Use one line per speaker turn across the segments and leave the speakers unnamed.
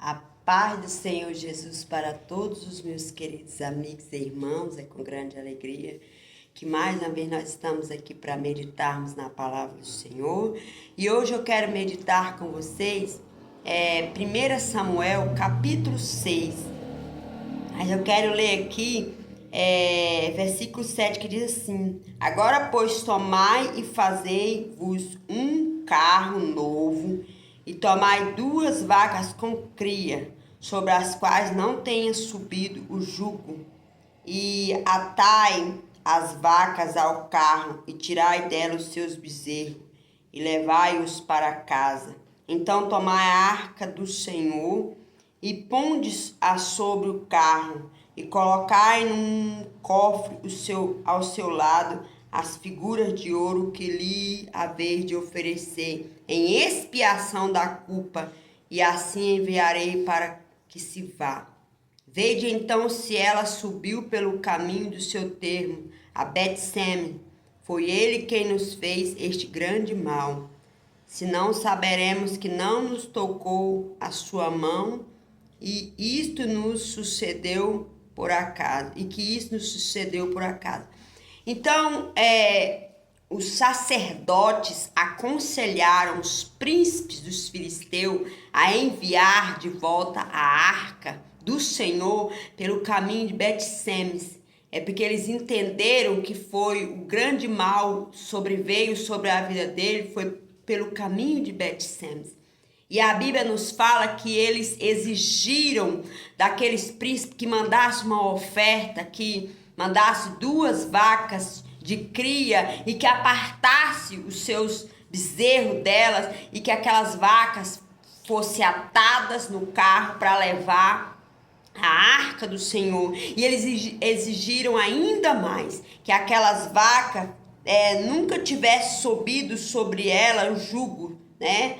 A paz do Senhor Jesus para todos os meus queridos amigos e irmãos. É com grande alegria que mais uma vez nós estamos aqui para meditarmos na palavra do Senhor. E hoje eu quero meditar com vocês 1 Samuel capítulo 6. Aí eu quero ler aqui versículo 7, que diz assim: Agora, pois, tomai e fazei-vos um carro novo, e tomai 2 vacas com cria, sobre as quais não tenha subido o jugo, e atai as vacas ao carro, e tirai dela os seus bezerros, e levai-os para casa. Então tomai a arca do Senhor, e pondes-a sobre o carro, e colocai num cofre ao seu lado as figuras de ouro que lhe haveis de oferecer em expiação da culpa, e assim enviarei para que se vá. Vede então se ela subiu pelo caminho do seu termo a Bet-Semes. Foi ele quem nos fez este grande mal. Senão saberemos que não nos tocou a sua mão, e isto nos sucedeu por acaso, Então, os sacerdotes aconselharam os príncipes dos filisteus a enviar de volta a arca do Senhor pelo caminho de Bet-Semes. Porque eles entenderam que foi o grande mal sobreveio sobre a vida dele, foi pelo caminho de Bet-Semes. E a Bíblia nos fala que eles exigiram daqueles príncipes que mandasse uma oferta, que mandasse 2 vacas de cria e que apartasse os seus bezerros delas, e que aquelas vacas fossem atadas no carro para levar a arca do Senhor. E eles exigiram ainda mais que aquelas vacas nunca tivesse subido sobre ela o jugo, né?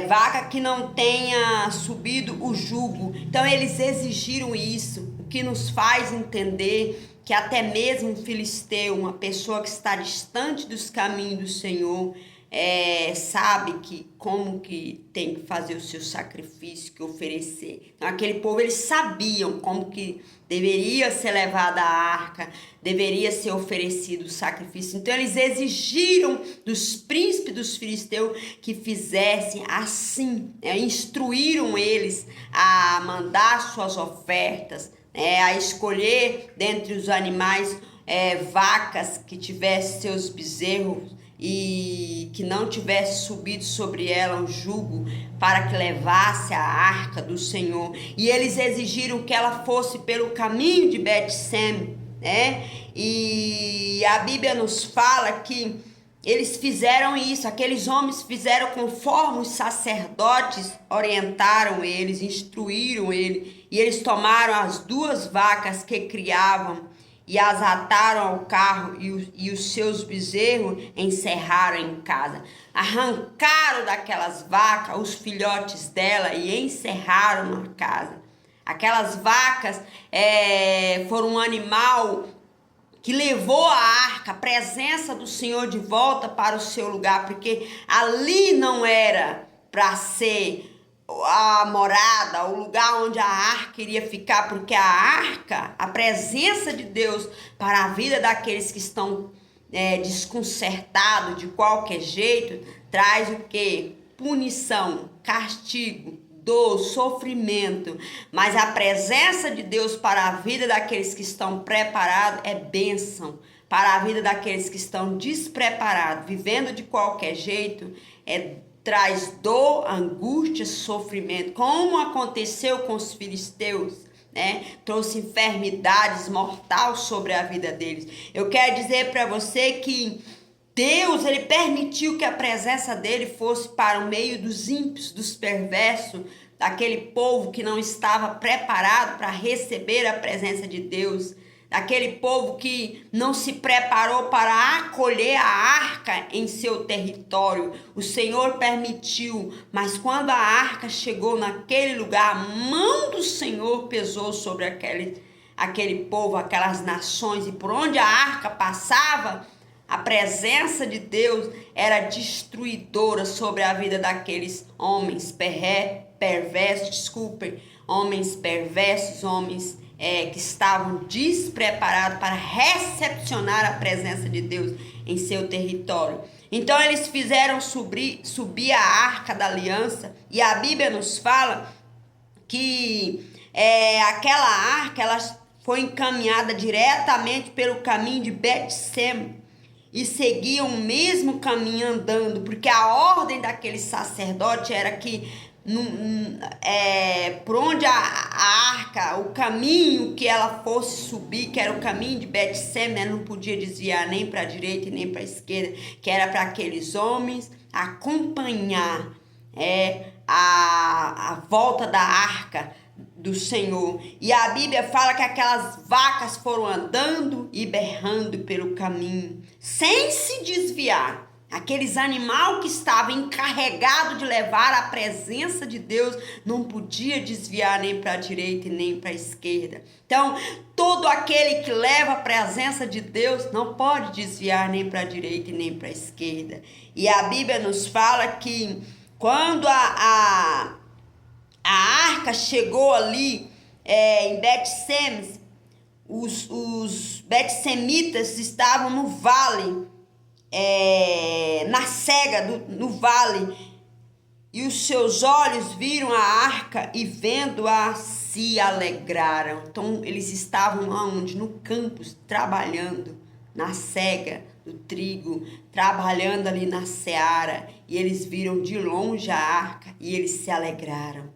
Vaca que não tenha subido o jugo. Então eles exigiram isso, o que nos faz entender que até mesmo um filisteu, uma pessoa que está distante dos caminhos do Senhor, sabe como que tem que fazer o seu sacrifício, que oferecer. Então aquele povo, eles sabiam como que deveria ser levada a arca, deveria ser oferecido o sacrifício. Então eles exigiram dos príncipes dos filisteus que fizessem assim, instruíram eles a mandar suas ofertas, a escolher dentre os animais vacas que tivessem seus bezerros e que não tivesse subido sobre ela o jugo, para que levasse a arca do Senhor. E eles exigiram que ela fosse pelo caminho de Bet-Semes, E a Bíblia nos fala que eles fizeram isso, aqueles homens fizeram conforme os sacerdotes orientaram eles, instruíram eles, e eles tomaram as 2 vacas que criavam e as ataram ao carro, e os seus bezerros encerraram em casa. Arrancaram daquelas vacas os filhotes dela e encerraram na casa. Aquelas vacas foram um animal que levou a arca, a presença do Senhor, de volta para o seu lugar, porque ali não era para ser a morada, o lugar onde a arca iria ficar, porque a arca, a presença de Deus para a vida daqueles que estão desconcertados de qualquer jeito, traz o quê? Punição, castigo, dor, sofrimento. Mas a presença de Deus para a vida daqueles que estão preparados é bênção. Para a vida daqueles que estão despreparados, vivendo de qualquer jeito, traz dor, angústia, sofrimento, como aconteceu com os filisteus, trouxe enfermidades mortais sobre a vida deles. Eu quero dizer para você que Deus, ele permitiu que a presença dele fosse para o meio dos ímpios, dos perversos, daquele povo que não estava preparado para receber a presença de Deus, daquele povo que não se preparou para acolher a arca em seu território. O Senhor permitiu, mas quando a arca chegou naquele lugar, a mão do Senhor pesou sobre aquele povo, aquelas nações, e por onde a arca passava, a presença de Deus era destruidora sobre a vida daqueles homens perversos, desculpem, homens perversos, homens que estavam despreparados para recepcionar a presença de Deus em seu território. Então eles fizeram subir a Arca da Aliança, e a Bíblia nos fala que aquela arca ela foi encaminhada diretamente pelo caminho de Bet-Sem, e seguiam o mesmo caminho andando, porque a ordem daquele sacerdote era que por onde a arca, o caminho que ela fosse subir, que era o caminho de Bet-Sem, né, não podia desviar nem para a direita e nem para a esquerda, que era para aqueles homens acompanhar a volta da arca do Senhor. E a Bíblia fala que aquelas vacas foram andando e berrando pelo caminho, sem se desviar. Aqueles animais que estavam encarregados de levar a presença de Deus não podia desviar nem para a direita e nem para a esquerda. Então, todo aquele que leva a presença de Deus não pode desviar nem para a direita e nem para a esquerda. E a Bíblia nos fala que quando a arca chegou ali em Bet-Semes, os Bet-Semitas estavam no vale, na cega no vale, e os seus olhos viram a arca e vendo-a se alegraram. Então eles estavam aonde? No campo, trabalhando na cega do trigo, trabalhando ali na seara, e eles viram de longe a arca e eles se alegraram.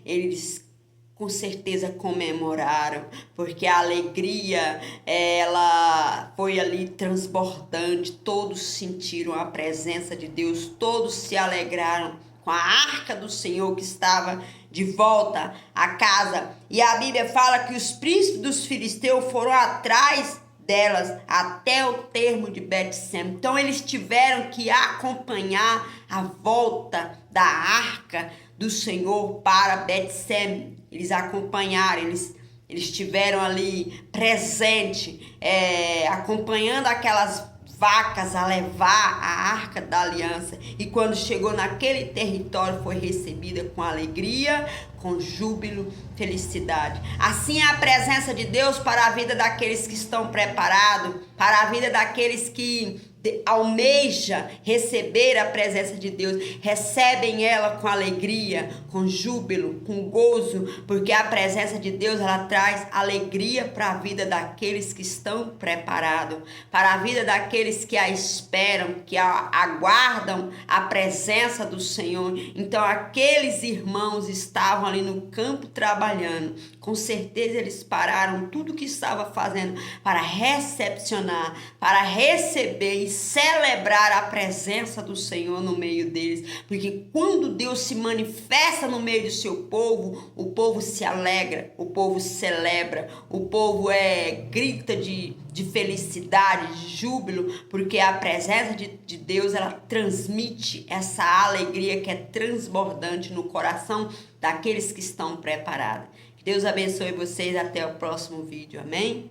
Eles com certeza comemoraram, porque a alegria ela foi ali transbordante. Todos sentiram a presença de Deus, todos se alegraram com a arca do Senhor que estava de volta à casa. E a Bíblia fala que os príncipes dos filisteus foram atrás delas até o termo de Bet-Sem. Então eles tiveram que acompanhar a volta da arca do Senhor para Bet-Sem. Eles acompanharam, eles estiveram ali presente, acompanhando aquelas vacas a levar a Arca da Aliança. E quando chegou naquele território, foi recebida com alegria, com júbilo, felicidade. Assim é a presença de Deus para a vida daqueles que estão preparados, para a vida daqueles que almeja receber a presença de Deus, recebem ela com alegria, com júbilo, com gozo, porque a presença de Deus ela traz alegria para a vida daqueles que estão preparados, para a vida daqueles que a esperam, que aguardam a presença do Senhor. Então aqueles irmãos estavam ali no campo trabalhando, com certeza eles pararam tudo que estava fazendo para recepcionar, para receber e celebrar a presença do Senhor no meio deles, porque quando Deus se manifesta no meio do seu povo, o povo se alegra, o povo celebra, o povo grita de felicidade, de júbilo, porque a presença de Deus ela transmite essa alegria que é transbordante no coração daqueles que estão preparados. Que Deus abençoe vocês, até o próximo vídeo, amém?